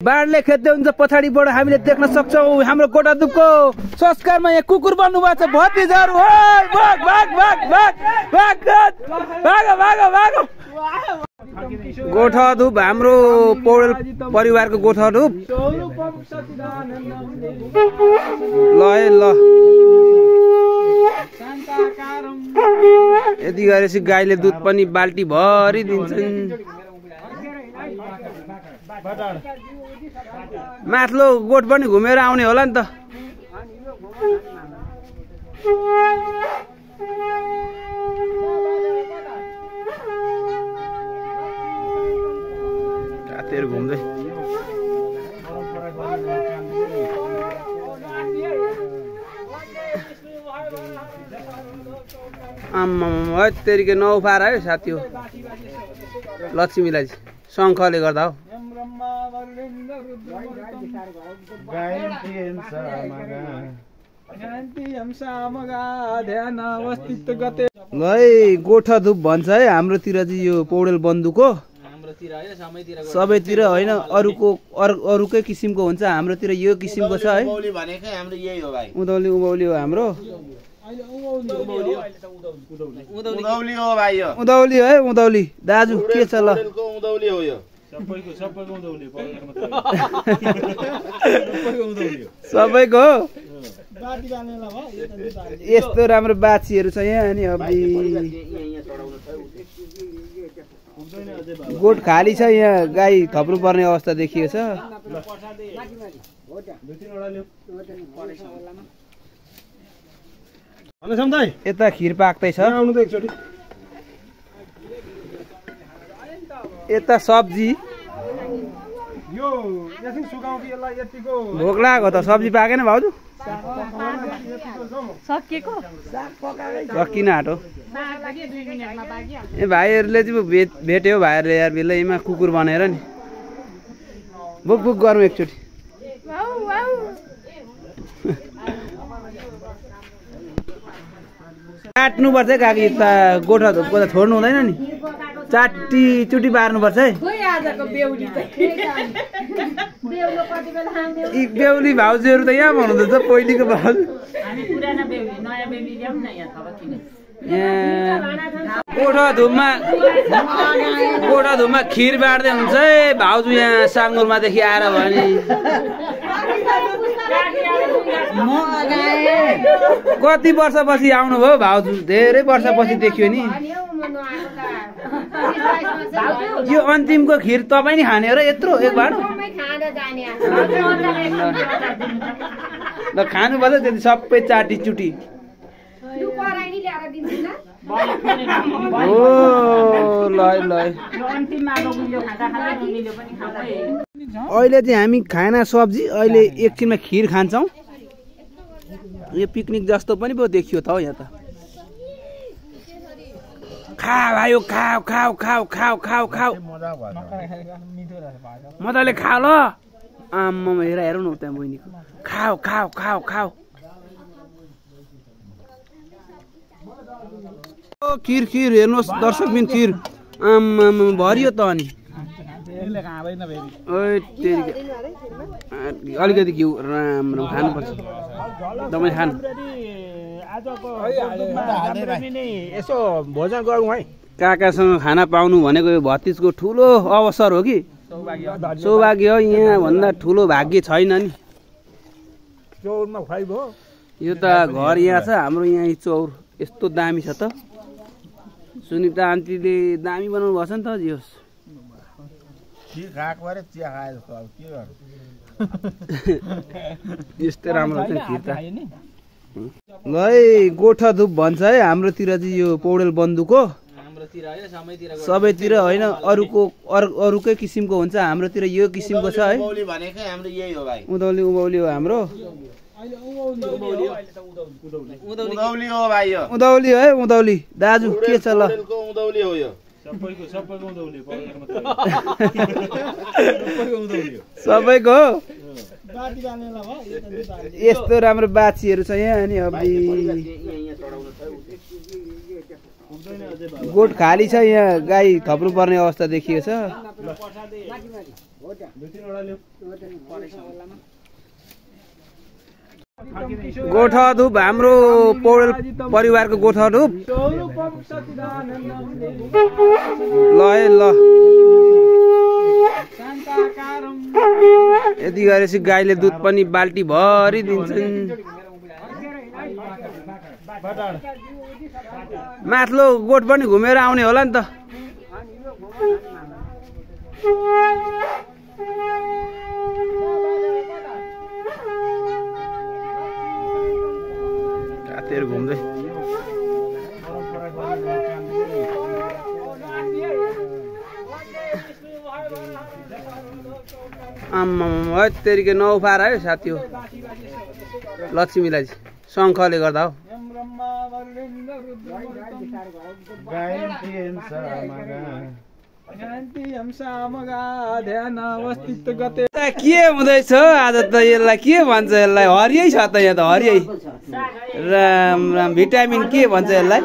बाढले खेद्दै हुन्छ पछाडिबाट हामीले देख्न सक्छौं हाम्रो गोठादुपको संस्कारमा यहाँ कुकुर बन्नु भएको छ भतिजाहरु भाग भाग भाग भाग भाग भाग भाग भाग गोठादुप हाम्रो पौडेल परिवारको गोठादुप ल ल यति गरेपछि गाईले दुध पनि बाल्टी भरि दिन्छन् माथलो गोठ पनि घुमेर आउने होला नि त रातहरु घुम्दै आम्मा तेरीके नौ पार आयो साथी हो लक्ष्मीलाई शङ्खले गर्दा हो है गोठादुप भन्छ है हाम्रोतिर चाहिँ यो पौडेल बन्धुको सबैतिर होइन अरूकै किसिमको हुन्छ हाम्रोतिर यो किसिमको छ है उधौली उभौली हो हाम्रो उधौली है उधौली दाजु के छ ल सबैको यस्तो राम्रो बाछीहरू छ यहाँ अनि गोठ खाली छ यहाँ गाई थप्नु पर्ने अवस्था देखिएको छ यता खिर पाक्दैछ यता सब्जी भोक लाग्यो त सब्जी पाकेन भाउजू सकिन आँटो ए भाइहरूले चाहिँ भेट्यो भाइहरूले यार बेलैमा कुकुर बनाएर नि बुक बुक गरौँ एकचोटि काट्नुपर्छ है काकी गोठा धुपको त छोड्नु हुँदैन नि चाटी चुटी पार्नुपर्छ है बेहुली भाउजूहरू त यहाँ भन्नुहुँदैछ पहिलेको भाउजू गोठा धुपमा खिर बाँड्दै हुन्छ है भाउजू यहाँ साङ्गुरमादेखि आएर भने कति वर्षपछि आउनुभयो भाउजू धेरै वर्षपछि देखियो नि यो अन्तिमको खिर तपाईँ नि खाने हो र यत्रो एक भाँडो ल खानुपर्छ त्यति सबै चाटी चुटी अहिले चाहिँ हामी खाना सब्जी अहिले एकछिनमा खिर खान्छौँ यो पिकनिक जस्तो पनि पो देखियो त हौ यहाँ त खाऊ आयो खाऊ खाऊ खाऊ खाऊ खाऊ खाऊ मजाले खा ल आम्मा हेर हेरौँ न उता बहिनीको खाऊ खाऊ खाऊ खाऊ खिर खिर हेर्नुहोस् दर्शकबिन खिर आम्मा भरियो त अनि अलिकति घिउ राम्रो खानुपर्छ तपाईँ खानु यसो भोजन गरौँ है काकासँग खाना पाउनु भनेको यो भतिजको ठुलो अवसर हो कि सौभाग्य हो यहाँ भन्दा ठुलो भाग्य छैन नि यो त घर यहाँ छ हाम्रो यहाँ चौर यस्तो दामी छ त सुनिता आन्टीले दामी बनाउनु भएको छ नि त जियोस् यस्तै राम्रो छ खिर त ल है गोठादुप भन्छ है हाम्रोतिर चाहिँ यो पौडेल बन्धुको सबैतिर होइन अरूकै किसिमको हुन्छ हाम्रोतिर यो किसिमको छ है उधौली उभौली हो हाम्रो उधौली है उधौली दाजु के छ ल सबैको यस्तो राम्रो बाछीहरू छ यहाँ अनि गोठ खाली छ यहाँ गाई थप्नु पर्ने अवस्था देखिएको छ गोठा धुप हाम्रो पौडेल परिवारको गोठा धुप ल है ल यति गरेपछि गाईले दुध पनि बाल्टी भरि दिन्छन् माथिल्लो गोठ पनि घुमेर आउने होला नि त कातेर घुम्दै आम्मा तेरिके नौफार आयो साथी हो लक्ष्मीलाई शङ्खले गर्दा हो के हुँदैछ आज त यसलाई के भन्छ यसलाई हरियै छ त यहाँ त हरियै राम राम भिटामिन के भन्छ यसलाई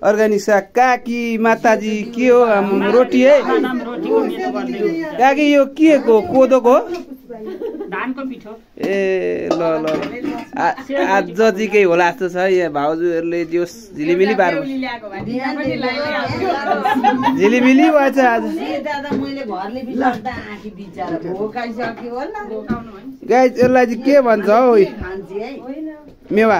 अर्ग्यानिक साग काकी माताजी के हो रोटी है काकी यो के को कोदोको धानको पिठो ए ल ल आज जतिकै होला जस्तो छ यहाँ भाउजूहरूले जो झिलिमिली पार्नु झिलिमिली भएछ आज गाइस यसलाई चाहिँ के भन्छ हौ मेवा